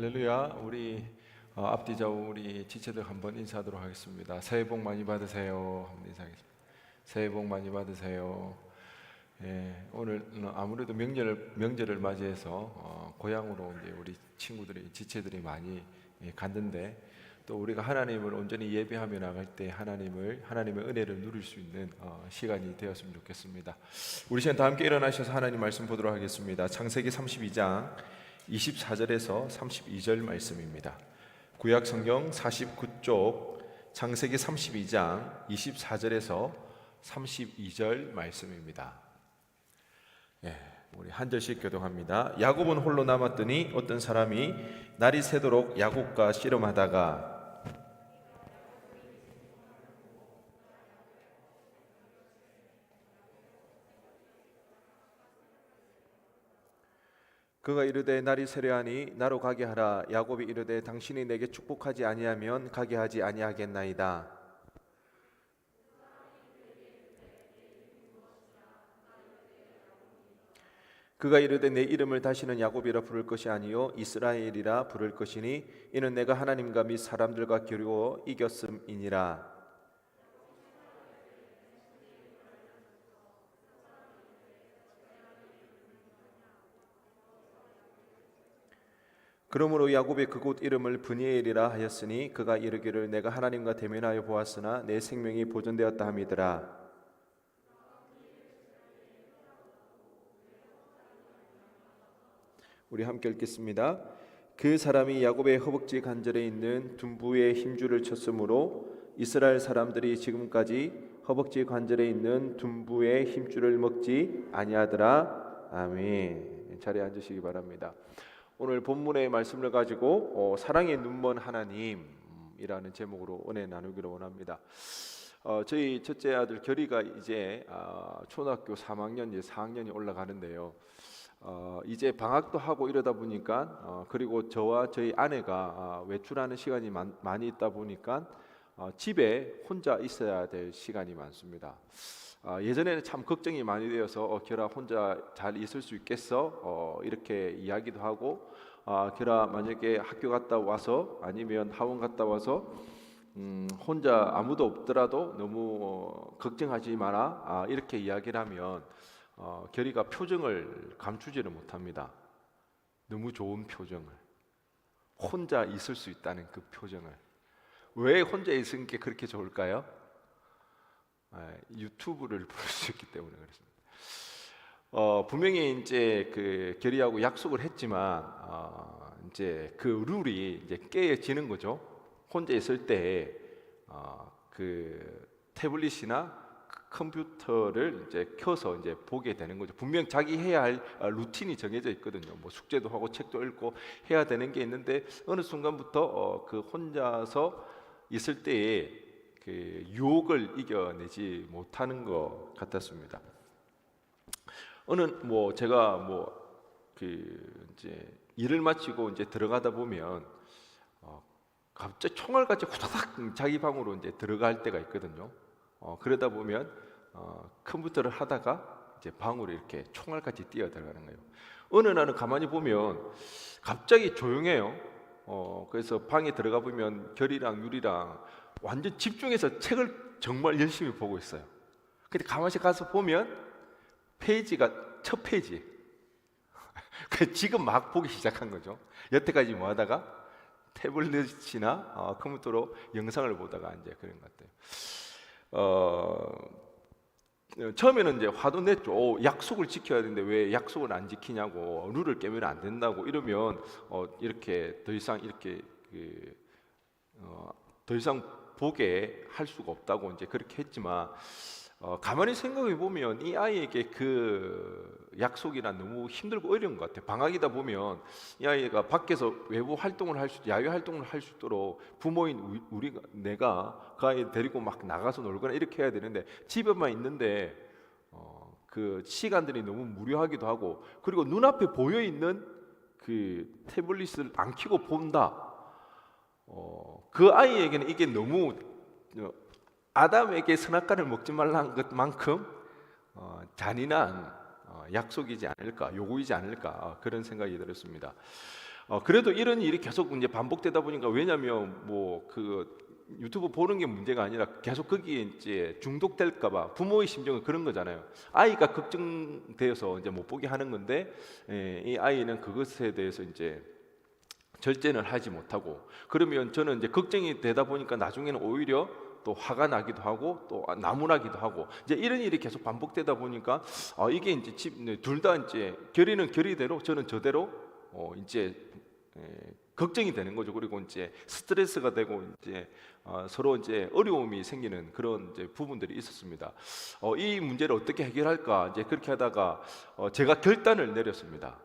할렐루야. 우리 앞뒤 좌우 우리 지체들 한번 인사하도록 하겠습니다. 새해 복 많이 받으세요. 한번 인사하겠습니다. 새해 복 많이 받으세요. 오늘 아무래도 명절을 맞이해서 고향으로 이제 우리 친구들이 지체들이 많이 갔는데, 또 우리가 하나님을 온전히 예배하며 나갈 때 하나님의 은혜를 누릴 수 있는 시간이 되었으면 좋겠습니다. 우리 시간 다 함께 일어나셔서 하나님 말씀 보도록 하겠습니다. 창세기 32장 24절에서 32절 말씀입니다. 구약 성경 49쪽 창세기 32장 24절에서 32절 말씀입니다. 우리 한 절씩 교독합니다. 야곱은 홀로 남았더니 어떤 사람이 날이 새도록 야곱과 씨름하다가 그가 이르되 날이 새려하니 나로 가게 하라. 야곱이 이르되 당신이 내게 축복하지 아니하면 가게 하지 아니하겠나이다. 그가 이르되 내 이름을 다시는 야곱이라 부를 것이 아니요 이스라엘이라 부를 것이니 이는 내가 하나님과 및 사람들과 겨루어 이겼음이니라. 그러므로 야곱이 그곳 이름을 브니엘이라 하였으니 그가 이르기를 내가 하나님과 대면하여 보았으나 내 생명이 보존되었다 함이더라. 우리 함께 읽겠습니다. 그 사람이 야곱의 허벅지 관절에 있는 둔부의 힘줄을 쳤으므로 이스라엘 사람들이 지금까지 허벅지 관절에 있는 둔부의 힘줄을 먹지 아니하더라. 아멘. 자리에 앉으시기 바랍니다. 오늘 본문의 말씀을 가지고 사랑의 눈먼 하나님이라는 제목으로 은혜 나누기를 원합니다. 저희 첫째 아들 결이가 이제 초등학교 3학년 이제 4학년이 올라가는데요. 이제 방학도 하고 이러다 보니까 그리고 저와 저희 아내가 외출하는 시간이 많이 있다 보니까 집에 혼자 있어야 될 시간이 많습니다. 예전에는 참 걱정이 많이 되어서 결아 혼자 잘 있을 수 있겠어? 이렇게 이야기도 하고 결아 만약에 학교 갔다 와서 아니면 학원 갔다 와서 혼자 아무도 없더라도 너무 걱정하지 마라 이렇게 이야기를 하면 결이가 표정을 감추지를 못합니다. 너무 좋은 표정을, 혼자 있을 수 있다는 그 표정을. 왜 혼자 있는 게 그렇게 좋을까요? 유튜브를 볼 수 있기 때문에 그렇습니다. 분명히 이제 그 결이하고 약속을 했지만 이제 그 룰이 이제 깨지는 거죠. 혼자 있을 때 그 태블릿이나 컴퓨터를 이제 켜서 이제 보게 되는 거죠. 분명 자기 해야 할 루틴이 정해져 있거든요. 뭐 숙제도 하고 책도 읽고 해야 되는 게 있는데 어느 순간부터 그 혼자서 있을 때에 그 유혹을 이겨내지 못하는 것 같았습니다. 제가 그 이제 일을 마치고 이제 들어가다 보면 갑자기 총알같이 후다닥 자기 방으로 이제 들어갈 때가 있거든요. 그러다 보면 컴퓨터를 하다가 이제 방으로 이렇게 총알같이 뛰어 들어가는 거예요. 어느 날은 가만히 보면 갑자기 조용해요. 그래서 방에 들어가 보면 결이랑 유리랑 완전 집중해서 책을 정말 열심히 보고 있어요. 근데 가만히 가서 보면 페이지가 첫 페이지. 지금 막 보기 시작한 거죠. 여태까지 뭐 하다가 태블릿이나 컴퓨터로 영상을 보다가 이제 그런 것 같아요. 처음에는 이제 화도 냈죠. 약속을 지켜야 되는데 왜 약속을 안 지키냐고, 룰을 깨면 안 된다고 이러면 이렇게 더 이상 더 이상 보게 할 수가 없다고 이제 그렇게 했지만 가만히 생각해 보면 이 아이에게 그 약속이란 너무 힘들고 어려운 것 같아요. 방학이다 보면 이 아이가 밖에서 외부 활동을 야외 활동을 할 수 있도록 부모인 내가 그 아이 데리고 막 나가서 놀거나 이렇게 해야 되는데 집에만 있는데 그 시간들이 너무 무료하기도 하고, 그리고 눈앞에 보여 있는 그 태블릿을 안 켜고 본다. 그 아이에게는 이게 너무 아담에게 선악과를 먹지 말라는 것만큼 잔인한 약속이지 않을까, 요구이지 않을까 그런 생각이 들었습니다. 그래도 이런 일이 계속 이제 반복되다 보니까, 왜냐하면 뭐 그 유튜브 보는 게 문제가 아니라 계속 거기에 이제 중독될까봐 부모의 심정은 그런 거잖아요. 아이가 걱정되어서 이제 못 보게 하는 건데, 이 아이는 그것에 대해서 이제 절제는 하지 못하고, 그러면 저는 이제 걱정이 되다 보니까 나중에는 오히려 또 화가 나기도 하고 또 나무라기도 하고, 이제 이런 일이 계속 반복되다 보니까 이게 이제 둘 다 이제 결의는 결의대로 저는 저대로 이제 걱정이 되는 거죠. 그리고 이제 스트레스가 되고 이제 서로 이제 어려움이 생기는 그런 이제 부분들이 있었습니다. 이 문제를 어떻게 해결할까 이제 그렇게 하다가 제가 결단을 내렸습니다.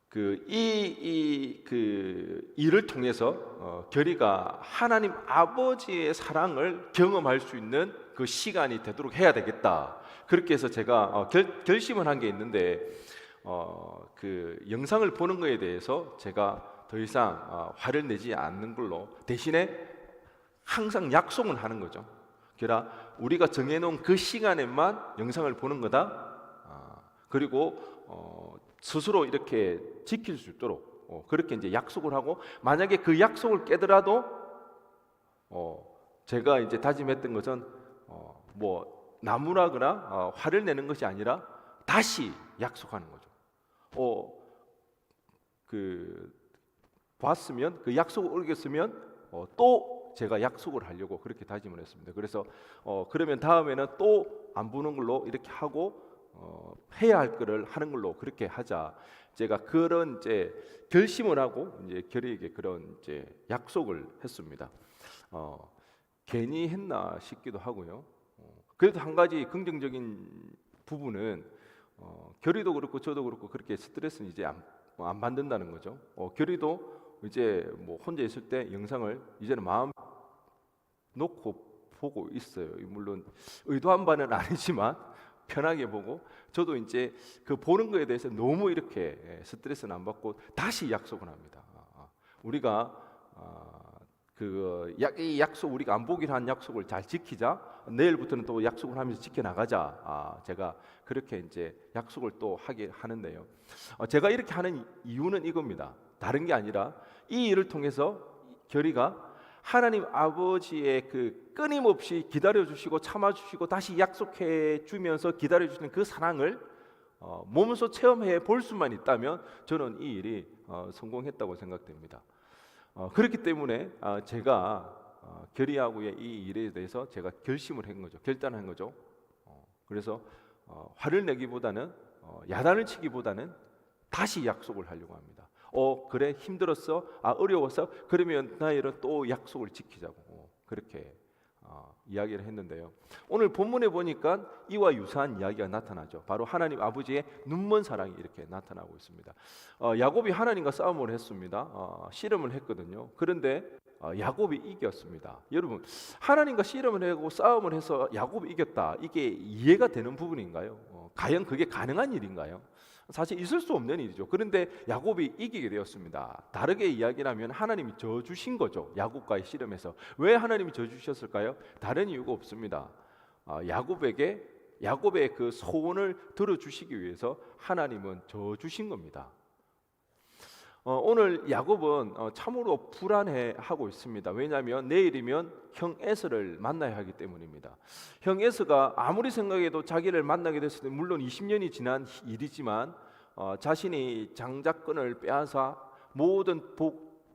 그 일을 통해서 결의가 하나님 아버지의 사랑을 경험할 수 있는 그 시간이 되도록 해야 되겠다. 그렇게 해서 제가 결심을 한 게 있는데, 그 영상을 보는 거에 대해서 제가 더 이상 화를 내지 않는 걸로, 대신에 항상 약속을 하는 거죠. 그러나 우리가 정해놓은 그 시간에만 영상을 보는 거다. 그리고 스스로 이렇게 지킬 수 있도록 그렇게 이제 약속을 하고, 만약에 그 약속을 깨더라도 제가 이제 다짐했던 것은 뭐 나무라거나 화를 내는 것이 아니라 다시 약속하는 거죠. 봤으면 그 약속을 어겼으면 또 제가 약속을 하려고 그렇게 다짐을 했습니다. 그래서 그러면 다음에는 또 안 보는 걸로 이렇게 하고 해야 할 거를 하는 걸로 그렇게 하자. 제가 그런 이제 결심을 하고 이제 결의에게 그런 이제 약속을 했습니다. 괜히 했나 싶기도 하고요. 그래도 한 가지 긍정적인 부분은 결의도 그렇고 저도 그렇고 그렇게 스트레스는 이제 안 받는다는 거죠. 결의도 이제 뭐 혼자 있을 때 영상을 이제는 마음 놓고 보고 있어요. 물론 의도한 바는 아니지만 편하게 보고, 저도 이제 그 보는 거에 대해서 너무 이렇게 스트레스는 안 받고 다시 약속을 합니다. 우리가 이 약속, 우리가 안 보기로 한 약속을 잘 지키자. 내일부터는 또 약속을 하면서 지켜나가자. 제가 그렇게 이제 약속을 또 하게 하는데요. 제가 이렇게 하는 이유는 이겁니다. 다른 게 아니라 이 일을 통해서 결의가 하나님 아버지의 그 끊임없이 기다려주시고 참아주시고 다시 약속해 주면서 기다려주시는 그 사랑을 몸소 체험해 볼 수만 있다면 저는 이 일이 성공했다고 생각됩니다. 그렇기 때문에 제가 결의하고의 이 일에 대해서 제가 결심을 한 거죠. 결단한 거죠. 그래서 화를 내기보다는 야단을 치기보다는 다시 약속을 하려고 합니다. 그래, 힘들었어, 어려웠어, 그러면 나이는 또 약속을 지키자고 그렇게 이야기를 했는데요. 오늘 본문에 보니까 이와 유사한 이야기가 나타나죠. 바로 하나님 아버지의 눈먼 사랑이 이렇게 나타나고 있습니다. 야곱이 하나님과 싸움을 했습니다. 씨름을 했거든요. 그런데 야곱이 이겼습니다. 여러분, 하나님과 씨름을 하고 싸움을 해서 야곱이 이겼다, 이게 이해가 되는 부분인가요? 과연 그게 가능한 일인가요? 사실 있을 수 없는 일이죠. 그런데 야곱이 이기게 되었습니다. 다르게 이야기하면 하나님이 져주신 거죠. 야곱과의 씨름에서. 왜 하나님이 져주셨을까요? 다른 이유가 없습니다. 야곱의 그 소원을 들어주시기 위해서 하나님은 져주신 겁니다. 오늘 야곱은 참으로 불안해하고 있습니다. 왜냐하면 내일이면 형 에서를 만나야 하기 때문입니다. 형 에서가 아무리 생각해도 자기를 만나게 됐을 때, 물론 20년이 지난 일이지만 자신이 장자권을 빼앗아 모든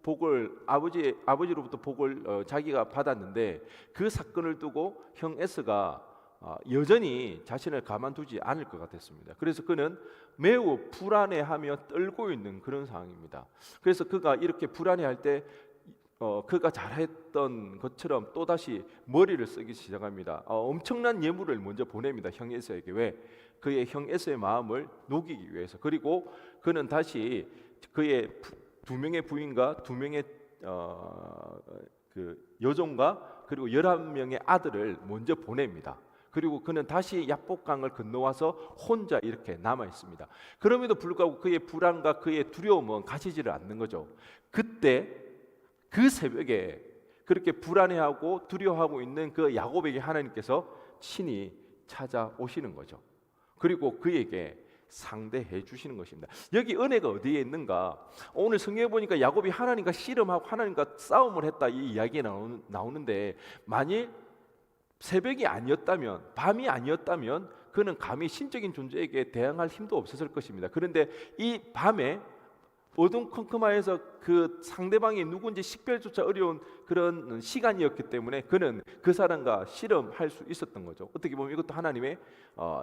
복을 아버지로부터 복을 자기가 받았는데, 그 사건을 두고 형 에서가 여전히 자신을 가만두지 않을 것 같았습니다. 그래서 그는 매우 불안해하며 떨고 있는 그런 상황입니다. 그래서 그가 이렇게 불안해할 때 그가 잘했던 것처럼 또다시 머리를 쓰기 시작합니다. 엄청난 예물을 먼저 보냅니다. 형 에서에게. 왜? 그의 형 에서의 마음을 녹이기 위해서. 그리고 그는 다시 그의 두 명의 부인과 두 명의 그 여종과 그리고 11명의 아들을 먼저 보냅니다. 그리고 그는 다시 야복강을 건너와서 혼자 이렇게 남아 있습니다. 그럼에도 불구하고 그의 불안과 그의 두려움은 가시지를 않는 거죠. 그때 그 새벽에 그렇게 불안해하고 두려워하고 있는 그 야곱에게 하나님께서 친히 찾아오시는 거죠. 그리고 그에게 상대해 주시는 것입니다. 여기 은혜가 어디에 있는가? 오늘 성경에 보니까 야곱이 하나님과 씨름하고 하나님과 싸움을 했다 이 이야기가 나오는데, 만일 새벽이 아니었다면, 밤이 아니었다면 그는 감히 신적인 존재에게 대항할 힘도 없었을 것입니다. 그런데 이 밤에 어둠컴컴하여서 그 상대방이 누군지 식별조차 어려운 그런 시간이었기 때문에 그는 그 사람과 씨름할 수 있었던 거죠. 어떻게 보면 이것도 하나님의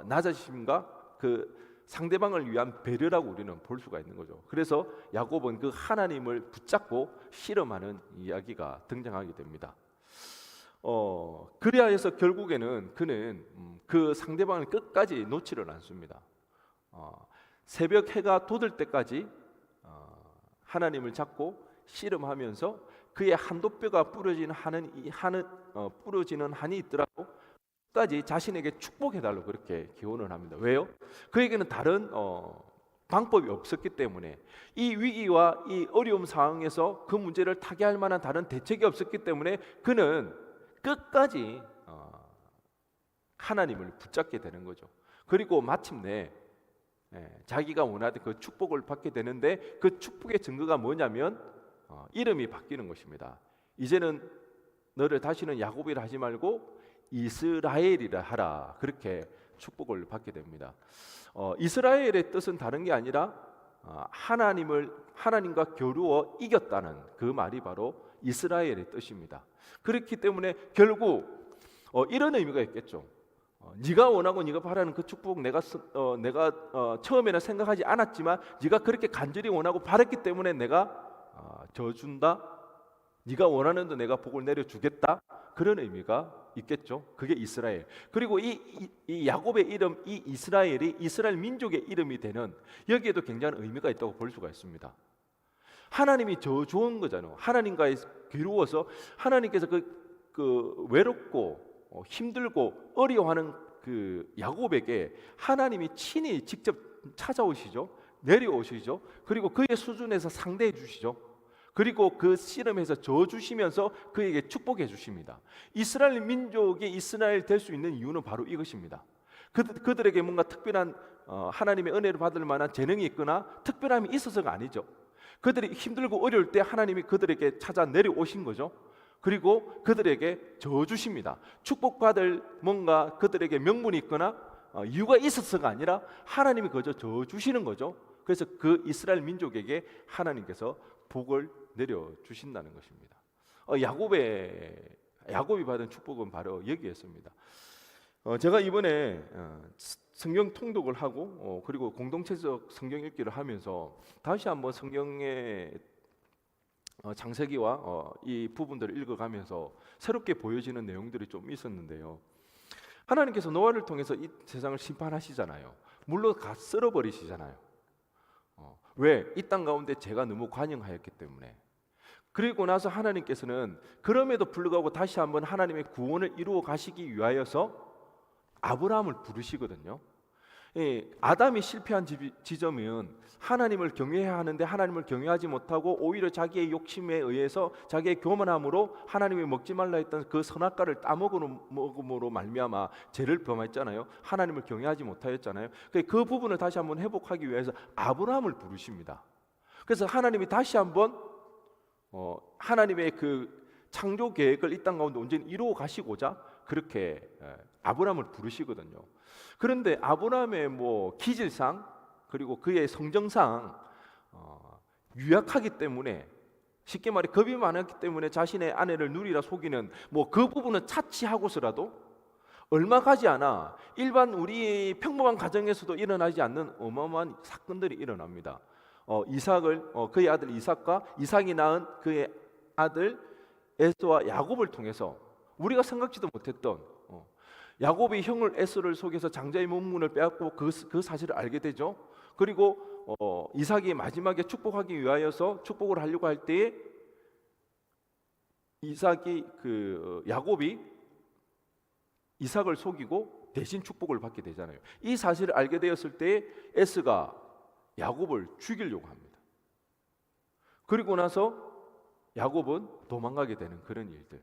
낮아지심과 그 상대방을 위한 배려라고 우리는 볼 수가 있는 거죠. 그래서 야곱은 그 하나님을 붙잡고 씨름하는 이야기가 등장하게 됩니다. 그리하여 결국에는 그는 그 상대방을 끝까지 놓지를 않습니다. 새벽 해가 돋을 때까지 하나님을 잡고 씨름하면서 그의 한도뼈가 부러지는 한이 있더라도 끝까지 자신에게 축복해달라고 그렇게 기원을 합니다. 왜요? 그에게는 다른 방법이 없었기 때문에, 이 위기와 이 어려움 상황에서 그 문제를 타개할 만한 다른 대책이 없었기 때문에 그는 끝까지 하나님을 붙잡게 되는 거죠. 그리고 마침내 자기가 원하던 그 축복을 받게 되는데, 그 축복의 증거가 뭐냐면 이름이 바뀌는 것입니다. 이제는 너를 다시는 야곱이라 하지 말고 이스라엘이라 하라, 그렇게 축복을 받게 됩니다. 이스라엘의 뜻은 다른 게 아니라 하나님과 겨루어 이겼다는 그 말이 바로 이스라엘의 뜻입니다. 그렇기 때문에 결국 이런 의미가 있겠죠. 네가 원하고 네가 바라는 그 축복 내가 처음에는 생각하지 않았지만 네가 그렇게 간절히 원하고 바랐기 때문에 내가 져준다. 네가 원하는 대로 내가 복을 내려주겠다. 그런 의미가 있겠죠. 그게 이스라엘. 그리고 이 야곱의 이름, 이 이스라엘이 이스라엘 민족의 이름이 되는, 여기에도 굉장한 의미가 있다고 볼 수가 있습니다. 하나님이 저주한 거잖아요. 하나님과 괴로워서 하나님께서 그 외롭고 힘들고 어려워하는 그 야곱에게 하나님이 친히 직접 찾아오시죠. 내려오시죠. 그리고 그의 수준에서 상대해 주시죠. 그리고 그 씨름에서 저주시면서 그에게 축복해 주십니다. 이스라엘 민족이 이스라엘 될 수 있는 이유는 바로 이것입니다. 그들에게 뭔가 특별한 하나님의 은혜를 받을 만한 재능이 있거나 특별함이 있어서가 아니죠. 그들이 힘들고 어려울 때 하나님이 그들에게 찾아 내려오신 거죠. 그리고 그들에게 저주십니다. 축복받을 뭔가 그들에게 명분이 있거나 이유가 있어서가 아니라 하나님이 그저 저주시는 거죠. 그래서 그 이스라엘 민족에게 하나님께서 복을 내려주신다는 것입니다. 야곱이 받은 축복은 바로 여기였습니다. 제가 이번에 성경 통독을 하고 그리고 공동체적 성경 읽기를 하면서 다시 한번 성경의 창세기와 이 부분들을 읽어가면서 새롭게 보여지는 내용들이 좀 있었는데요. 하나님께서 노아를 통해서 이 세상을 심판하시잖아요. 물로 다 쓸어버리시잖아요. 왜? 이 땅 가운데 죄가 너무 관영하였기 때문에. 그리고 나서 하나님께서는 그럼에도 불구하고 다시 한번 하나님의 구원을 이루어 가시기 위하여서 아브라함을 부르시거든요. 아담이 실패한 지점은 하나님을 경외해야 하는데 하나님을 경외하지 못하고 오히려 자기의 욕심에 의해서 자기의 교만함으로 하나님이 먹지 말라 했던 그 선악과를 따먹음으로 말미암아 죄를 범했잖아요. 하나님을 경외하지 못하였잖아요. 그 부분을 다시 한번 회복하기 위해서 아브라함을 부르십니다. 그래서 하나님이 다시 한번 하나님의 그 창조 계획을 이 땅 가운데 온전히 이루어 가시고자 그렇게 아브라함을 부르시거든요. 그런데 아브라함의 기질상 그리고 그의 성정상 유약하기 때문에, 쉽게 말해 겁이 많았기 때문에 자신의 아내를 누리라 속이는 그 부분은 차치하고서라도 얼마 가지 않아 일반 우리 평범한 가정에서도 일어나지 않는 어마어마한 사건들이 일어납니다. 그의 아들 이삭과 이삭이 낳은 그의 아들 에서와 야곱을 통해서 우리가 생각지도 못했던 야곱이 형을 에서를 속여서 장자의 문문을 빼앗고 그 사실을 알게 되죠. 그리고 이삭이 마지막에 축복하기 위하여서 축복을 하려고 할 때에 야곱이 이삭을 속이고 대신 축복을 받게 되잖아요. 이 사실을 알게 되었을 때 에서가 야곱을 죽이려고 합니다. 그리고 나서 야곱은 도망가게 되는 그런 일들.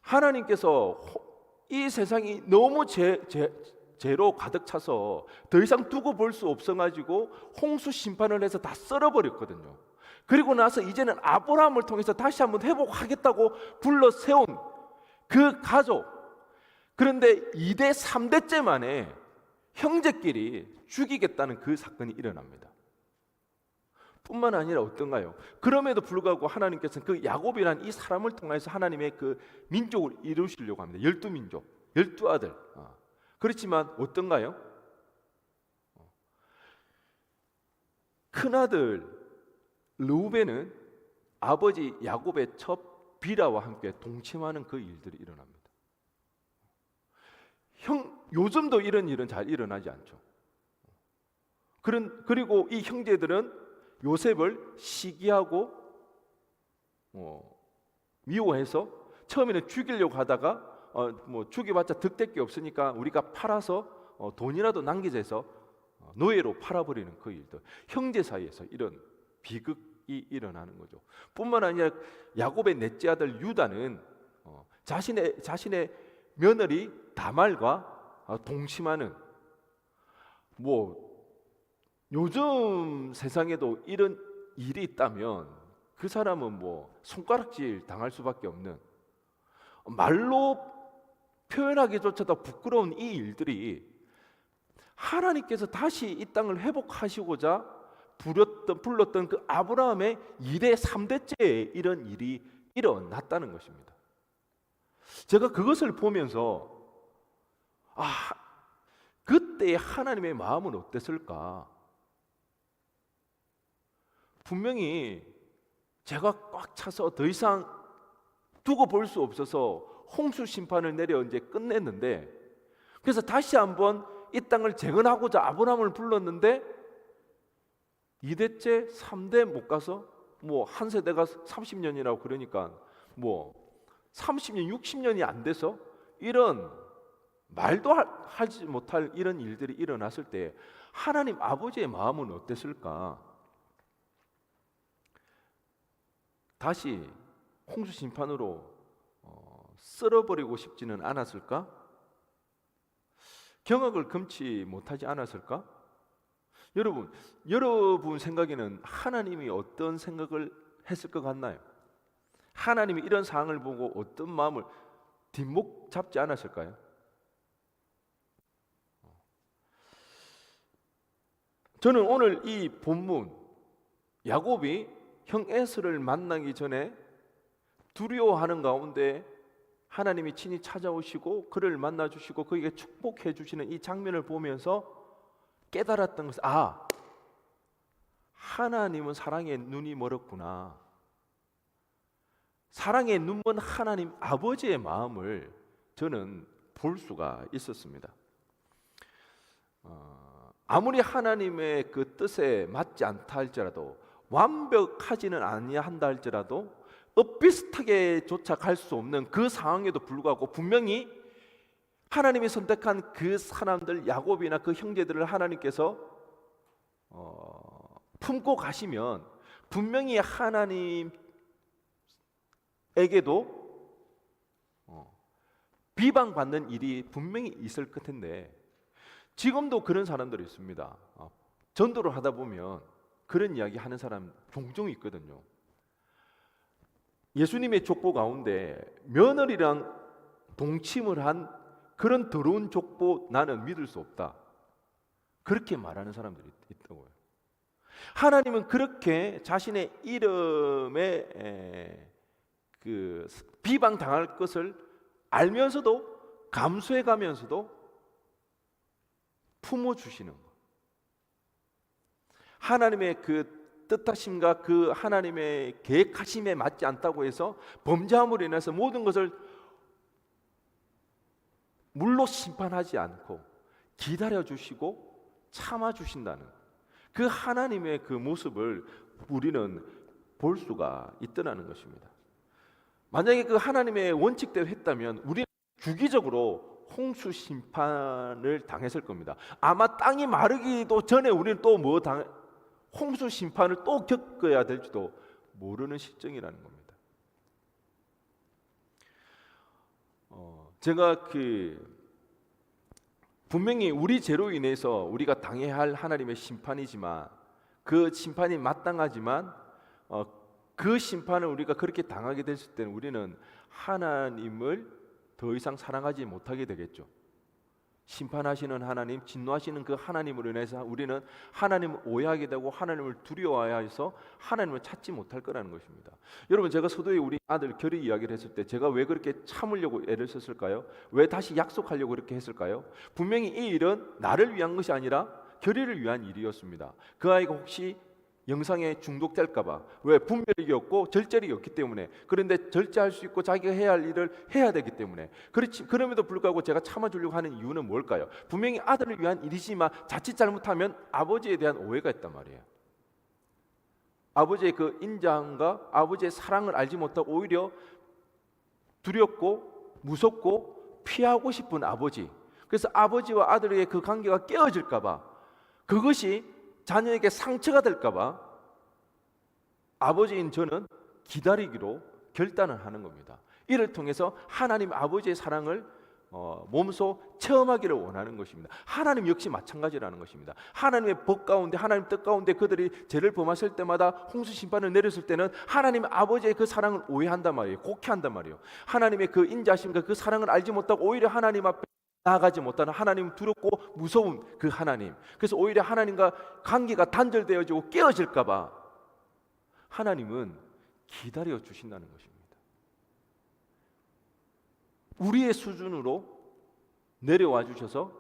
하나님께서 이 세상이 너무 죄로 가득 차서 더 이상 두고 볼 수 없어가지고 홍수 심판을 해서 다 썰어버렸거든요. 그리고 나서 이제는 아브라함을 통해서 다시 한번 회복하겠다고 불러 세운 그 가족. 그런데 2대 3대째 만에 형제끼리 죽이겠다는 그 사건이 일어납니다. 뿐만 아니라 어떤가요? 그럼에도 불구하고 하나님께서는 그 야곱이라는 이 사람을 통해서 하나님의 그 민족을 이루시려고 합니다. 12민족, 12아들. 그렇지만 어떤가요? 큰아들 르우벤은 아버지 야곱의 첩 비라와 함께 동침하는 그 일들이 일어납니다. 요즘도 이런 일은 잘 일어나지 않죠. 그리고 이 형제들은 요셉을 시기하고 미워해서 처음에는 죽이려고 하다가 죽여봤자 득될 게 없으니까 우리가 팔아서 돈이라도 남기자 해서 노예로 팔아버리는 그 일들. 형제 사이에서 이런 비극이 일어나는 거죠. 뿐만 아니라 야곱의 넷째 아들 유다는 자신의 며느리 다말과 동침하는, 요즘 세상에도 이런 일이 있다면 그 사람은 손가락질 당할 수밖에 없는, 말로 표현하기조차도 부끄러운 이 일들이 하나님께서 다시 이 땅을 회복하시고자 불렀던 그 아브라함의 2대 3대째에 이런 일이 일어났다는 것입니다. 제가 그것을 보면서 그때 하나님의 마음은 어땠을까? 분명히 제가 꽉 차서 더 이상 두고 볼 수 없어서 홍수 심판을 내려 이제 끝냈는데, 그래서 다시 한번 이 땅을 재건하고자 아브라함을 불렀는데 2대째 3대 못 가서 한 세대가 30년이라고 그러니까 30년 60년이 안 돼서 이런 말도 하지 못할 이런 일들이 일어났을 때 하나님 아버지의 마음은 어땠을까? 다시 홍수 심판으로 쓸어버리고 싶지는 않았을까? 경악을 금치 못하지 않았을까? 여러분 생각에는 하나님이 어떤 생각을 했을 것 같나요? 하나님이 이런 상황을 보고 어떤 마음을 뒷목 잡지 않았을까요? 저는 오늘 이 본문, 야곱이 형 에서를 만나기 전에 두려워하는 가운데 하나님이 친히 찾아오시고 그를 만나주시고 그에게 축복해 주시는 이 장면을 보면서 깨달았던 것은, 하나님은 사랑의 눈이 멀었구나. 사랑의 눈먼 하나님 아버지의 마음을 저는 볼 수가 있었습니다. 아무리 하나님의 그 뜻에 맞지 않다 할지라도, 완벽하지는 아니한다 할지라도 엇비슷하게조차 갈 수 없는 그 상황에도 불구하고 분명히 하나님이 선택한 그 사람들, 야곱이나 그 형제들을 하나님께서 품고 가시면 분명히 하나님에게도 비방받는 일이 분명히 있을 텐데, 지금도 그런 사람들이 있습니다. 전도를 하다 보면 그런 이야기 하는 사람 종종 있거든요. 예수님의 족보 가운데 며느리랑 동침을 한 그런 더러운 족보 나는 믿을 수 없다, 그렇게 말하는 사람들이 있다고요. 하나님은 그렇게 자신의 이름에 그 비방당할 것을 알면서도 감수해가면서도 품어주시는 것, 하나님의 그 뜻하심과 그 하나님의 계획하심에 맞지 않다고 해서 범죄함으로 인해서 모든 것을 물로 심판하지 않고 기다려주시고 참아주신다는 그 하나님의 그 모습을 우리는 볼 수가 있더라는 것입니다. 만약에 그 하나님의 원칙대로 했다면 우리는 주기적으로 홍수 심판을 당했을 겁니다. 아마 땅이 마르기도 전에 우리는 또 홍수 심판을 또 겪어야 될지도 모르는 실정이라는 겁니다. 제가 분명히 우리 죄로 인해서 우리가 당해야 할 하나님의 심판이지만, 그 심판이 마땅하지만 그 심판을 우리가 그렇게 당하게 됐을 때는 우리는 하나님을 더 이상 사랑하지 못하게 되겠죠. 심판하시는 하나님, 진노하시는 그 하나님으로 인해서 우리는 하나님을 오해하게 되고 하나님을 두려워해서 하나님을 찾지 못할 거라는 것입니다. 여러분, 제가 서두에 우리 아들 결의 이야기를 했을 때 제가 왜 그렇게 참으려고 애를 썼을까요? 왜 다시 약속하려고 그렇게 했을까요? 분명히 이 일은 나를 위한 것이 아니라 결의를 위한 일이었습니다. 그 아이가 혹시 영상에 중독될까 봐. 왜? 분별력이 절제력이 없기 때문에. 그런데 절제할 수 있고 자기가 해야 할 일을 해야 되기 때문에. 그렇지, 그럼에도 불구하고 제가 참아주려고 하는 이유는 뭘까요? 분명히 아들을 위한 일이지만 자칫 잘못하면 아버지에 대한 오해가 있단 말이에요. 아버지의 그 인자함과 아버지의 사랑을 알지 못하고 오히려 두렵고 무섭고 피하고 싶은 아버지. 그래서 아버지와 아들의 그 관계가 깨어질까 봐, 그것이 자녀에게 상처가 될까 봐 아버지인 저는 기다리기로 결단을 하는 겁니다. 이를 통해서 하나님 아버지의 사랑을 몸소 체험하기를 원하는 것입니다. 하나님 역시 마찬가지라는 것입니다. 하나님의 법 가운데, 하나님 뜻 가운데 그들이 죄를 범하실 때마다 홍수 심판을 내렸을 때는 하나님 아버지의 그 사랑을 오해한단 말이에요. 곡해한단 말이에요. 하나님의 그 인자심과 그 사랑을 알지 못하고 오히려 하나님 앞에 나아가지 못하는, 하나님 두렵고 무서운 그 하나님. 그래서 오히려 하나님과 관계가 단절되어지고 깨어질까 봐 하나님은 기다려 주신다는 것입니다. 우리의 수준으로 내려와 주셔서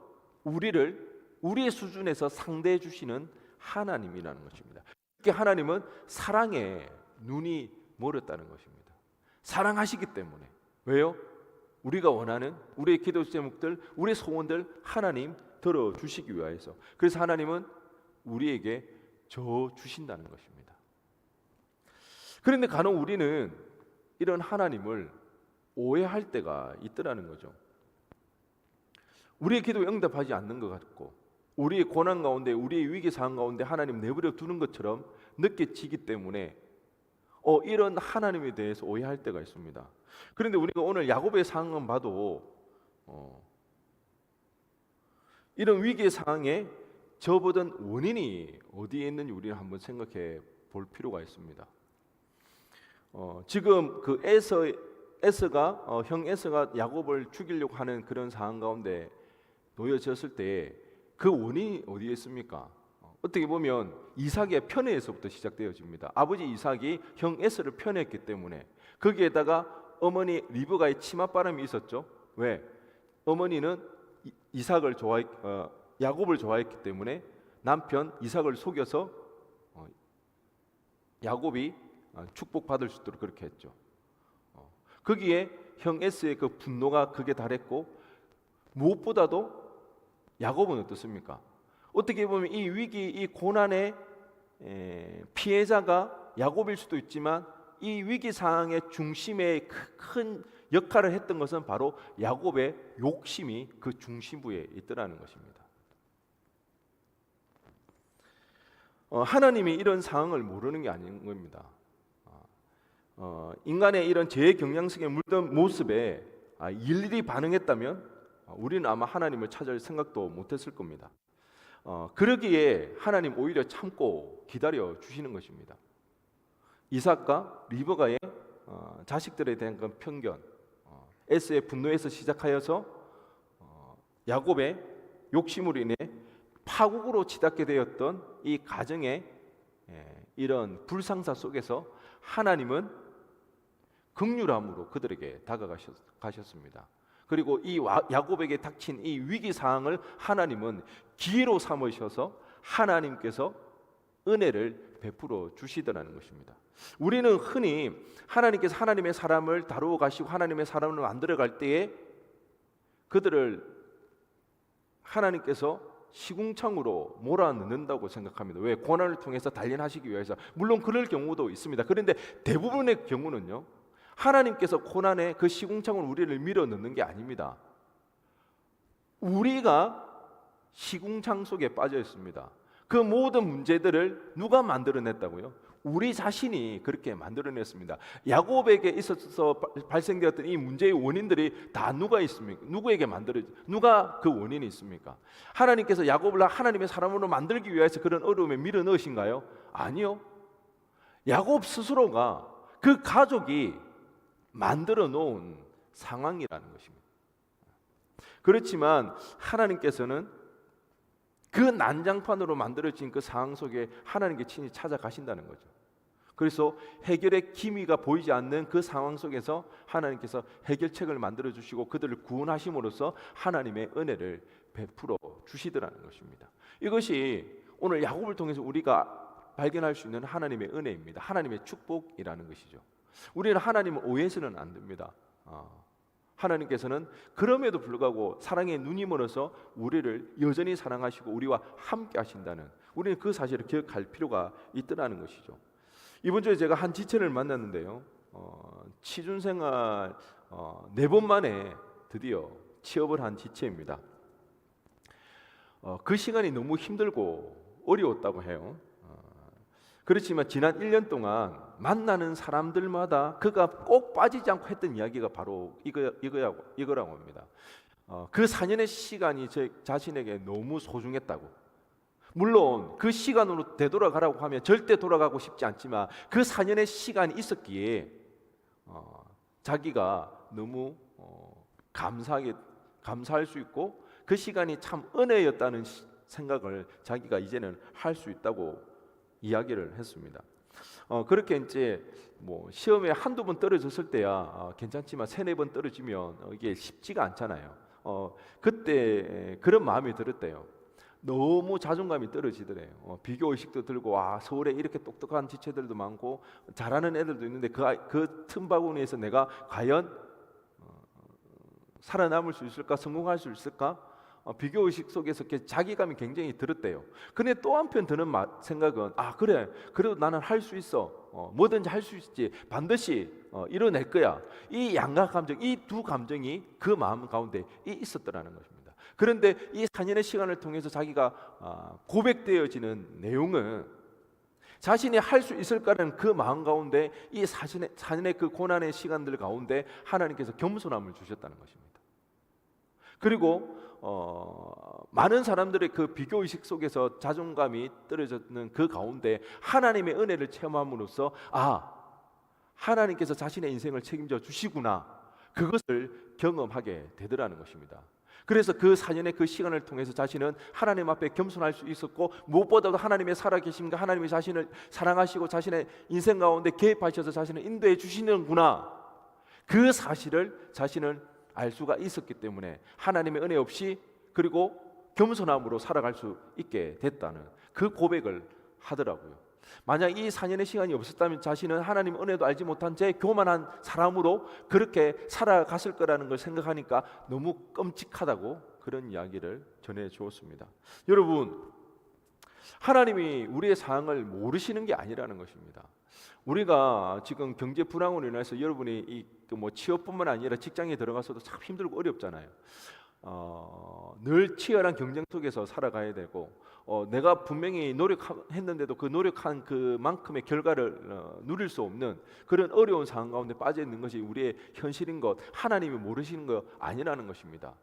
우리의 수준에서 상대해 주시는 하나님이라는 것입니다. 이렇게 하나님은 사랑에 눈이 멀었다는 것입니다. 사랑하시기 때문에. 왜요? 우리가 원하는 우리의 기도 제목들, 우리의 소원들 하나님 들어주시기 위해서. 그래서 하나님은 우리에게 줘 주신다는 것입니다. 그런데 간혹 우리는 이런 하나님을 오해할 때가 있더라는 거죠. 우리의 기도에 응답하지 않는 것 같고, 우리의 고난 가운데, 우리의 위기 상황 가운데 하나님 내버려 두는 것처럼 느껴지기 때문에 이런 하나님에 대해서 오해할 때가 있습니다. 그런데 우리가 오늘 야곱의 상황을 봐도 이런 위기의 상황에 접어든 원인이 어디에 있는지 우리는 한번 생각해 볼 필요가 있습니다. 지금 그 형 에서가 야곱을 죽이려고 하는 그런 상황 가운데 놓여졌을 때 그 원인이 어디에 있습니까? 어떻게 보면 이삭의 편애에서부터 시작되어집니다. 아버지 이삭이 형 에서를 편애했기 때문에, 거기에다가 어머니 리브가의 치맛바람이 있었죠. 왜? 어머니는 야곱을 좋아했기 때문에 남편 이삭을 속여서 야곱이 축복받을 수 있도록 그렇게 했죠. 거기에 형 에서의 그 분노가 극에 달했고, 무엇보다도 야곱은 어떻습니까? 어떻게 보면 이 위기, 이 고난의 피해자가 야곱일 수도 있지만 이 위기 상황의 중심에 큰 역할을 했던 것은 바로 야곱의 욕심이 그 중심부에 있더라는 것입니다. 하나님이 이런 상황을 모르는 게 아닌 겁니다. 인간의 이런 죄의 경향성에 물든 모습에 일일이 반응했다면 우리는 아마 하나님을 찾을 생각도 못했을 겁니다. 그러기에 하나님 오히려 참고 기다려 주시는 것입니다. 이삭과 리브가의 자식들에 대한 그 편견, 에서의 분노에서 시작하여서 야곱의 욕심으로 인해 파국으로 치닫게 되었던 이 가정의 이런 불상사 속에서 하나님은 긍휼함으로 그들에게 다가가셨습니다. 그리고 이 야곱에게 닥친 이 위기 상황을 하나님은 기회로 삼으셔서 하나님께서 은혜를 베풀어 주시더라는 것입니다. 우리는 흔히 하나님께서 하나님의 사람을 다루어 가시고 하나님의 사람을 만들어 갈 때에 그들을 하나님께서 시궁창으로 몰아넣는다고 생각합니다. 왜? 고난을 통해서 단련하시기 위해서. 물론 그럴 경우도 있습니다. 그런데 대부분의 경우는요, 하나님께서 고난의 그 시궁창으로 우리를 밀어넣는 게 아닙니다. 우리가 시궁창 속에 빠져 있습니다. 그 모든 문제들을 누가 만들어냈다고요? 우리 자신이 그렇게 만들어냈습니다. 야곱에게 있어서 발생되었던 이 문제의 원인들이 다 누가 있습니까? 누구에게 누가 그 원인이 있습니까? 하나님께서 야곱을 하나님의 사람으로 만들기 위해서 그런 어려움에 밀어 넣으신가요? 아니요. 야곱 스스로가 그 가족이 만들어 놓은 상황이라는 것입니다. 그렇지만 하나님께서는 그 난장판으로 만들어진 그 상황 속에 하나님께 친히 찾아가신다는 거죠. 그래서 해결의 기미가 보이지 않는 그 상황 속에서 하나님께서 해결책을 만들어 주시고 그들을 구원하심으로써 하나님의 은혜를 베풀어 주시더라는 것입니다. 이것이 오늘 야곱을 통해서 우리가 발견할 수 있는 하나님의 은혜입니다. 하나님의 축복이라는 것이죠. 우리는 하나님을 오해해서는 안 됩니다. 하나님께서는 그럼에도 불구하고 사랑의 눈이 멀어서 우리를 여전히 사랑하시고 우리와 함께 하신다는, 우리는 그 사실을 기억할 필요가 있더라는 것이죠. 이번 주에 제가 한 지체를 만났는데요, 취준생활 4번 만에 드디어 취업을 한 지체입니다. 그 시간이 너무 힘들고 어려웠다고 해요. 그렇지만 지난 1년 동안 만나는 사람들마다 그가 꼭 빠지지 않고 했던 이야기가 바로 이거라고 합니다. 그 4년의 시간이 제 자신에게 너무 소중했다고. 물론 그 시간으로 되돌아가라고 하면 절대 돌아가고 싶지 않지만 그 4년의 시간이 있었기에 자기가 너무 감사할 수 있고 그 시간이 참 은혜였다는 생각을 자기가 이제는 할 수 있다고 이야기를 했습니다. 그렇게 이제 뭐 시험에 한두 번 떨어졌을 때야 괜찮지만 3-4번 떨어지면 이게 쉽지가 않잖아요. 그때 그런 마음이 들었대요. 너무 자존감이 떨어지더래요. 비교 의식도 들고, 서울에 이렇게 똑똑한 지체들도 많고 잘하는 애들도 있는데 그 틈바구니에서 내가 과연 살아남을 수 있을까, 성공할 수 있을까? 비교 의식 속에서 자기감이 굉장히 들었대요. 근데 또 한편 드는 생각은 그래, 그래도 나는 할 수 있어. 뭐든지 할 수 있지. 반드시 이뤄낼 거야. 이 양가 감정, 이 두 감정이 그 마음 가운데 있었더라는 것입니다. 그런데 이 4년의 시간을 통해서 자기가 고백되어지는 내용은 자신이 할 수 있을까라는 그 마음 가운데 이 4년의 그 고난의 시간들 가운데 하나님께서 겸손함을 주셨다는 것입니다. 그리고 많은 사람들의 그 비교 의식 속에서 자존감이 떨어졌는 그 가운데 하나님의 은혜를 체험함으로써 하나님께서 자신의 인생을 책임져 주시구나, 그것을 경험하게 되더라는 것입니다. 그래서 그 4년의 그 시간을 통해서 자신은 하나님 앞에 겸손할 수 있었고, 무엇보다도 하나님의 살아계심과 하나님이 자신을 사랑하시고 자신의 인생 가운데 개입하셔서 자신을 인도해 주시는구나, 그 사실을 자신은 알 수가 있었기 때문에 하나님의 은혜 없이 그리고 겸손함으로 살아갈 수 있게 됐다는 그 고백을 하더라고요. 만약 이 4년의 시간이 없었다면 자신은 하나님 은혜도 알지 못한 제 교만한 사람으로 그렇게 살아갔을 거라는 걸 생각하니까 너무 끔찍하다고 그런 이야기를 전해 주었습니다. 여러분, 하나님이 우리의 상황을 모르시는 게 아니라는 것입니다. 우리가 지금 경제 불황으로 인해서 여러분이 취업뿐만 아니라 직장에 들어가서도 참 힘들고 어렵잖아요. 늘 치열한 경쟁 속에서 살아가야 되고, 내가 분명히 노력했는데도 그 노력한 그만큼의 결과를 누릴 수 없는 그런 어려운 상황 가운데 빠져 있는 것이 우리의 현실인 것, 하나님이 모르시는 것 아니라는 것입니다.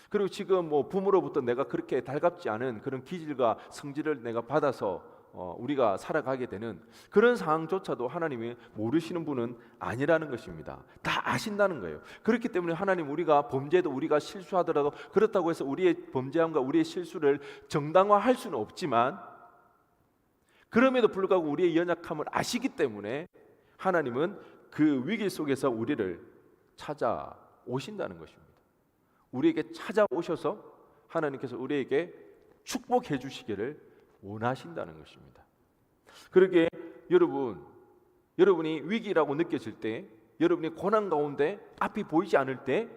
그리고 지금 부모로부터 내가 그렇게 달갑지 않은 그런 기질과 성질을 내가 받아서 우리가 살아가게 되는 그런 상황조차도 하나님이 모르시는 분은 아니라는 것입니다. 다 아신다는 거예요. 그렇기 때문에 하나님, 우리가 범죄도 우리가 실수하더라도 그렇다고 해서 우리의 범죄함과 우리의 실수를 정당화할 수는 없지만, 그럼에도 불구하고 우리의 연약함을 아시기 때문에 하나님은 그 위기 속에서 우리를 찾아오신다는 것입니다. 우리에게 찾아오셔서 하나님께서 우리에게 축복해 주시기를 원하신다는 것입니다. 그러기에 여러분이 위기라고 느껴질 때, 여러분이 고난 가운데 앞이 보이지 않을 때,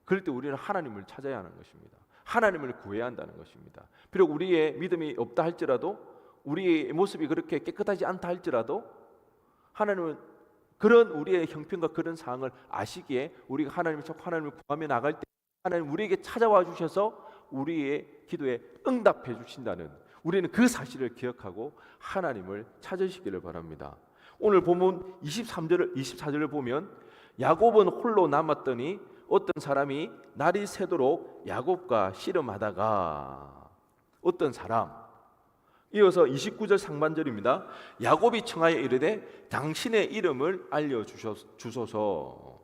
그럴 때 우리는 하나님을 찾아야 하는 것입니다. 하나님을 구해야 한다는 것입니다. 비록 우리의 믿음이 없다 할지라도, 우리의 모습이 그렇게 깨끗하지 않다 할지라도, 하나님은 그런 우리의 형편과 그런 상황을 아시기에 우리가 하나님을 구하며 나갈 때 하나님 우리에게 찾아와 주셔서 우리의 기도에 응답해 주신다는, 우리는 그 사실을 기억하고 하나님을 찾으시기를 바랍니다. 오늘 본문 24절을 보면 야곱은 홀로 남았더니 어떤 사람이 날이 새도록 야곱과 씨름하다가 어떤 사람, 이어서 29절 상반절입니다. 야곱이 청하여 이르되 당신의 이름을 알려주소서.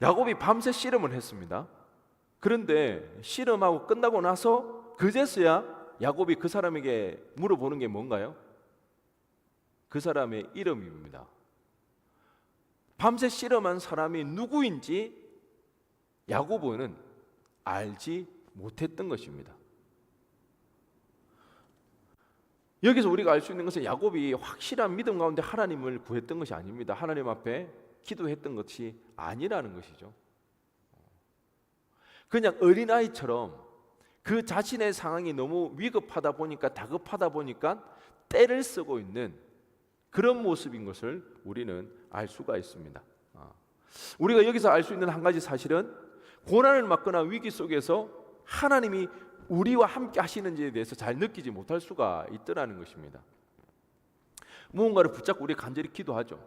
야곱이 밤새 씨름을 했습니다. 그런데 씨름하고 끝나고 나서 그제서야 야곱이 그 사람에게 물어보는 게 뭔가요? 그 사람의 이름입니다. 밤새 씨름한 사람이 누구인지 야고보는 알지 못했던 것입니다. 여기서 우리가 알 수 있는 것은 야곱이 확실한 믿음 가운데 하나님을 구했던 것이 아닙니다. 하나님 앞에 기도했던 것이 아니라는 것이죠. 그냥 어린아이처럼 그 자신의 상황이 너무 위급하다 보니까, 다급하다 보니까 떼를 쓰고 있는 그런 모습인 것을 우리는 알 수가 있습니다. 우리가 여기서 알 수 있는 한 가지 사실은 고난을 맞거나 위기 속에서 하나님이 우리와 함께 하시는지에 대해서 잘 느끼지 못할 수가 있더라는 것입니다. 무언가를 붙잡고 우리 간절히 기도하죠.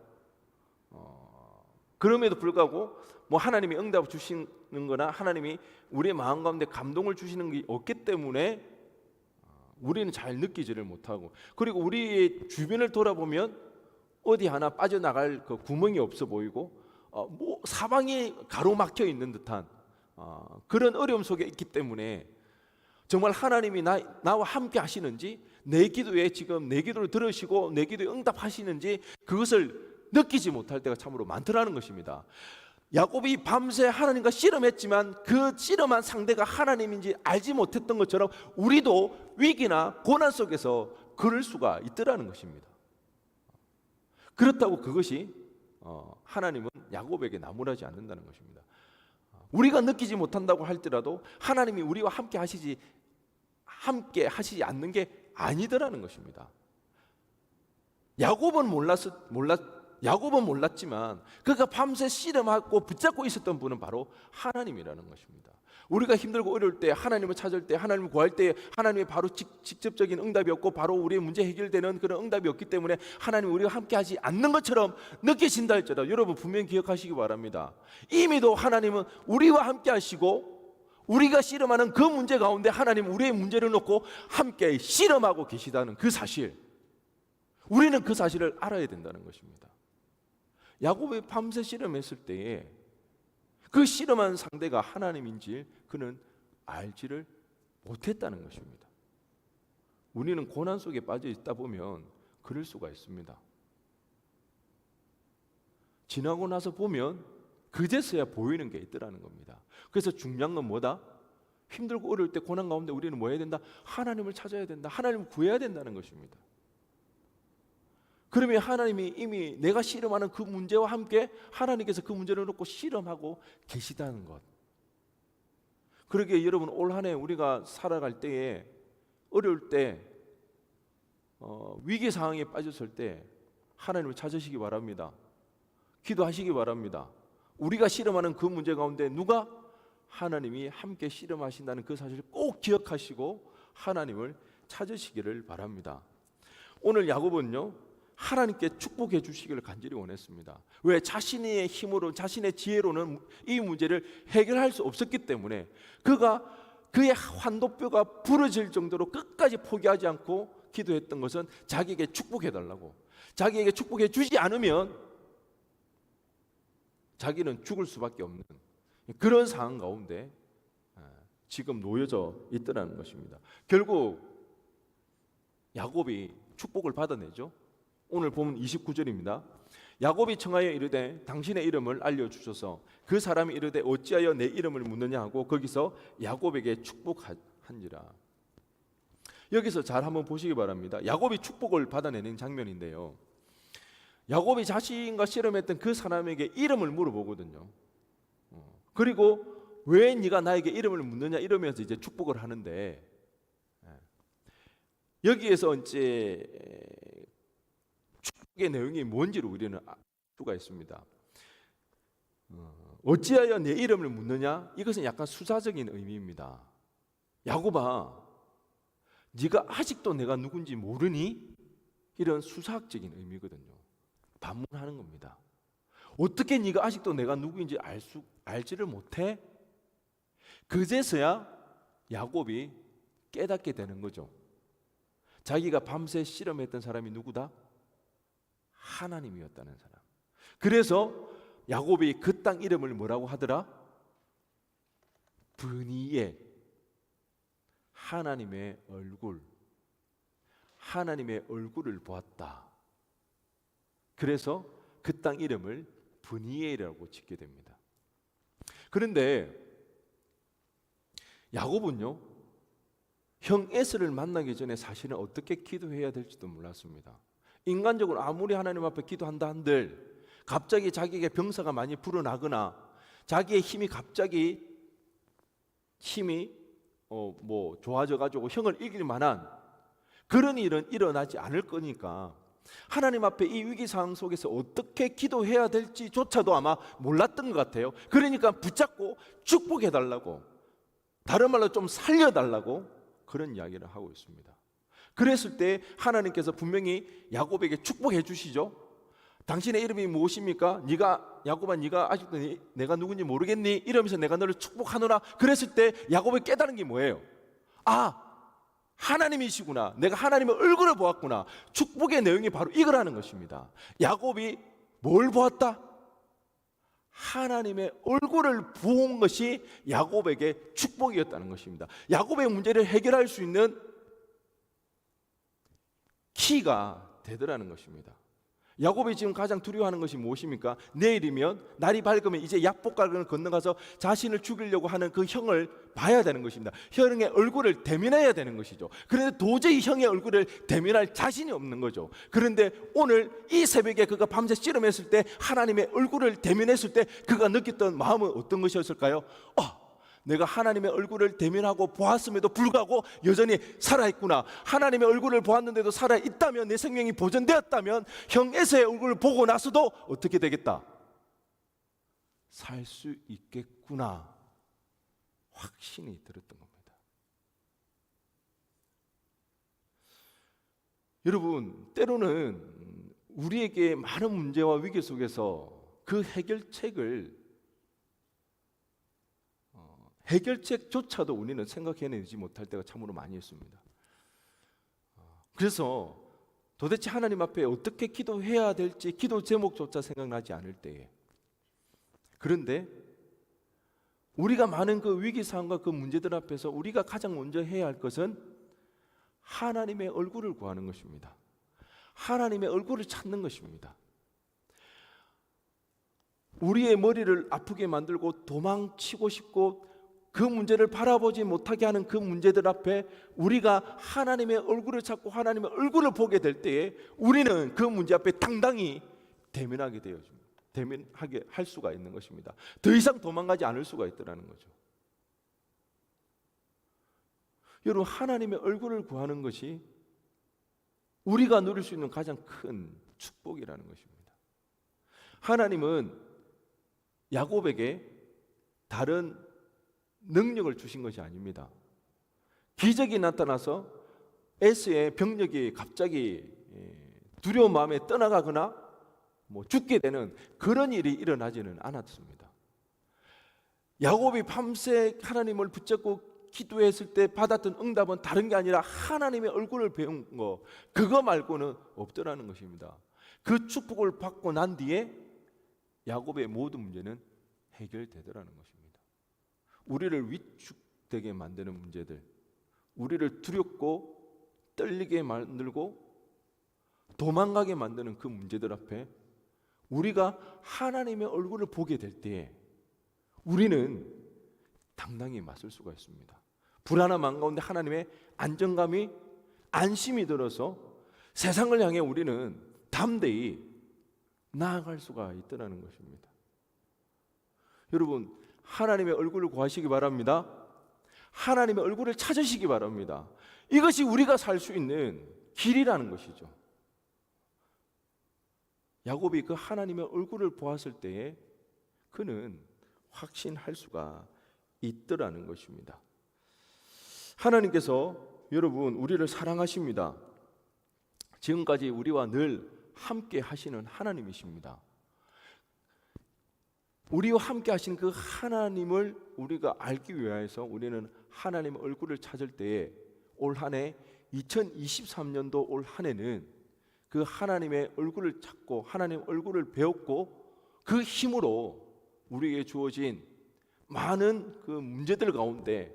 그럼에도 불구하고 하나님이 응답을 주시는 거나 하나님이 우리의 마음 가운데 감동을 주시는 게 없기 때문에 우리는 잘 느끼지를 못하고, 그리고 우리의 주변을 돌아보면 어디 하나 빠져나갈 그 구멍이 없어 보이고 사방이 가로막혀 있는 듯한 그런 어려움 속에 있기 때문에 정말 하나님이 나와 함께 하시는지, 내 기도에 지금 내 기도를 들으시고 내 기도에 응답하시는지 그것을 느끼지 못할 때가 참으로 많더라는 것입니다. 야곱이 밤새 하나님과 씨름했지만 그 씨름한 상대가 하나님인지 알지 못했던 것처럼 우리도 위기나 고난 속에서 그럴 수가 있더라는 것입니다. 그렇다고 그것이 하나님은 야곱에게 나무라지 않는다는 것입니다. 우리가 느끼지 못한다고 할지라도 하나님이 우리와 함께 하시지 않는 게 아니더라는 것입니다. 야곱은 몰랐지만 그가 밤새 씨름하고 붙잡고 있었던 분은 바로 하나님이라는 것입니다. 우리가 힘들고 어려울 때, 하나님을 찾을 때, 하나님을 구할 때 하나님의 바로 직접적인 응답이 없고 바로 우리의 문제 해결되는 그런 응답이 없기 때문에 하나님이 우리와 함께하지 않는 것처럼 느끼신다 할지라도 여러분 분명히 기억하시기 바랍니다. 이미도 하나님은 우리와 함께하시고 우리가 씨름하는 그 문제 가운데 하나님은 우리의 문제를 놓고 함께 씨름하고 계시다는 그 사실, 우리는 그 사실을 알아야 된다는 것입니다. 야곱이 밤새 씨름했을 때에 그 씨름한 상대가 하나님인지 그는 알지를 못했다는 것입니다. 우리는 고난 속에 빠져 있다 보면 그럴 수가 있습니다. 지나고 나서 보면 그제서야 보이는 게 있더라는 겁니다. 그래서 중요한 건 뭐다? 힘들고 어려울 때 고난 가운데 우리는 뭐 해야 된다? 하나님을 찾아야 된다. 하나님을 구해야 된다는 것입니다. 그러면 하나님이 이미 내가 씨름하는 그 문제와 함께 하나님께서 그 문제를 놓고 씨름하고 계시다는 것. 그러기에 여러분 올 한 해 우리가 살아갈 때에 어려울 때 위기 상황에 빠졌을 때 하나님을 찾으시기 바랍니다. 기도하시기 바랍니다. 우리가 씨름하는 그 문제 가운데 누가? 하나님이 함께 씨름하신다는 그 사실을 꼭 기억하시고 하나님을 찾으시기를 바랍니다. 오늘 야곱은요 하나님께 축복해 주시기를 간절히 원했습니다. 왜? 자신의 힘으로, 자신의 지혜로는 이 문제를 해결할 수 없었기 때문에 그의 환도뼈가 부러질 정도로 끝까지 포기하지 않고 기도했던 것은 자기에게 축복해 달라고. 자기에게 축복해 주지 않으면 자기는 죽을 수밖에 없는 그런 상황 가운데 지금 놓여져 있더라는 것입니다. 결국 야곱이 축복을 받아내죠. 오늘 보면 29절입니다. 야곱이 청하여 이르되 당신의 이름을 알려주셔서 그 사람이 이르되 어찌하여 내 이름을 묻느냐 하고 거기서 야곱에게 축복한지라. 여기서 잘 한번 보시기 바랍니다. 야곱이 축복을 받아내는 장면인데요, 야곱이 자신과 씨름했던 그 사람에게 이름을 물어보거든요. 그리고 왜 네가 나에게 이름을 묻느냐 이러면서 이제 축복을 하는데, 여기에서 이제 축복의 내용이 뭔지를 우리는 알 수가 있습니다. 어찌하여 내 이름을 묻느냐? 이것은 약간 수사적인 의미입니다. 야곱아, 네가 아직도 내가 누군지 모르니? 이런 수사학적인 의미거든요. 반문하는 겁니다. 어떻게 네가 아직도 내가 누구인지 알지를 못해? 그제서야 야곱이 깨닫게 되는 거죠. 자기가 밤새 씨름했던 사람이 누구다? 하나님이었다는 사람. 그래서 야곱이 그 땅 이름을 뭐라고 하더라? 브니엘, 하나님의 얼굴, 하나님의 얼굴을 보았다. 그래서 그 땅 이름을 브니엘이라고 짓게 됩니다. 그런데 야곱은요, 형 에서를 만나기 전에 사실은 어떻게 기도해야 될지도 몰랐습니다. 인간적으로 아무리 하나님 앞에 기도한다 한들 갑자기 자기에게 병사가 많이 불어나거나 자기의 힘이 갑자기 좋아져 가지고 형을 이길 만한 그런 일은 일어나지 않을 거니까 하나님 앞에 이 위기 상황 속에서 어떻게 기도해야 될지조차도 아마 몰랐던 것 같아요. 그러니까 붙잡고 축복해 달라고, 다른 말로 좀 살려 달라고 그런 이야기를 하고 있습니다. 그랬을 때 하나님께서 분명히 야곱에게 축복해 주시죠. 당신의 이름이 무엇입니까? 야곱아, 네가 아직도 내가 누군지 모르겠니? 이러면서 내가 너를 축복하노라. 그랬을 때 야곱이 깨달은 게 뭐예요? 아, 하나님이시구나. 내가 하나님의 얼굴을 보았구나. 축복의 내용이 바로 이거라는 것입니다. 야곱이 뭘 보았다? 하나님의 얼굴을 보은 것이 야곱에게 축복이었다는 것입니다. 야곱의 문제를 해결할 수 있는 키가 되더라는 것입니다. 야곱이 지금 가장 두려워하는 것이 무엇입니까? 내일이면 날이 밝으면 이제 약복강을 건너가서 자신을 죽이려고 하는 그 형을 봐야 되는 것입니다. 형의 얼굴을 대면해야 되는 것이죠. 그런데 도저히 형의 얼굴을 대면할 자신이 없는 거죠. 그런데 오늘 이 새벽에 그가 밤새 씨름했을 때 하나님의 얼굴을 대면했을 때 그가 느꼈던 마음은 어떤 것이었을까요? 내가 하나님의 얼굴을 대면하고 보았음에도 불구하고 여전히 살아있구나. 하나님의 얼굴을 보았는데도 살아있다면, 내 생명이 보존되었다면 형 에서의 얼굴을 보고 나서도 어떻게 되겠다? 살 수 있겠구나. 확신이 들었던 겁니다. 여러분, 때로는 우리에게 많은 문제와 위기 속에서 그 해결책조차도 우리는 생각해내지 못할 때가 참으로 많이 있습니다. 그래서 도대체 하나님 앞에 어떻게 기도해야 될지 기도 제목조차 생각나지 않을 때에, 그런데 우리가 많은 그 위기 상황과 그 문제들 앞에서 우리가 가장 먼저 해야 할 것은 하나님의 얼굴을 구하는 것입니다. 하나님의 얼굴을 찾는 것입니다. 우리의 머리를 아프게 만들고 도망치고 싶고 그 문제를 바라보지 못하게 하는 그 문제들 앞에 우리가 하나님의 얼굴을 찾고 하나님의 얼굴을 보게 될 때에 우리는 그 문제 앞에 당당히 대면하게 할 수가 있는 것입니다. 더 이상 도망가지 않을 수가 있더라는 거죠. 여러분, 하나님의 얼굴을 구하는 것이 우리가 누릴 수 있는 가장 큰 축복이라는 것입니다. 하나님은 야곱에게 다른 능력을 주신 것이 아닙니다. 기적이 나타나서 에스의 병력이 갑자기 두려운 마음에 떠나가거나 죽게 되는 그런 일이 일어나지는 않았습니다. 야곱이 밤새 하나님을 붙잡고 기도했을 때 받았던 응답은 다른 게 아니라 하나님의 얼굴을 배운 거, 그거 말고는 없더라는 것입니다. 그 축복을 받고 난 뒤에 야곱의 모든 문제는 해결되더라는 것입니다. 우리를 위축되게 만드는 문제들, 우리를 두렵고 떨리게 만들고 도망가게 만드는 그 문제들 앞에 우리가 하나님의 얼굴을 보게 될 때에 우리는 당당히 맞설 수가 있습니다. 불안한 마음 가운데 하나님의 안정감이, 안심이 들어서 세상을 향해 우리는 담대히 나아갈 수가 있다는 것입니다. 여러분, 하나님의 얼굴을 구하시기 바랍니다. 하나님의 얼굴을 찾으시기 바랍니다. 이것이 우리가 살 수 있는 길이라는 것이죠. 야곱이 그 하나님의 얼굴을 보았을 때에 그는 확신할 수가 있더라는 것입니다. 하나님께서 여러분 우리를 사랑하십니다. 지금까지 우리와 늘 함께 하시는 하나님이십니다. 우리와 함께 하신 그 하나님을 우리가 알기 위해서 우리는 하나님의 얼굴을 찾을 때에 올 한 해 2023년도 올 한 해는 그 하나님의 얼굴을 찾고 하나님 얼굴을 배웠고 그 힘으로 우리에게 주어진 많은 그 문제들 가운데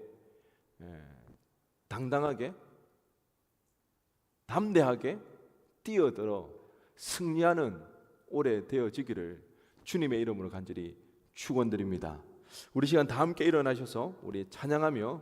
당당하게 담대하게 뛰어들어 승리하는 올해 되어지기를 주님의 이름으로 간절히 축원드립니다. 우리 시간 다 함께 일어나셔서 우리 찬양하며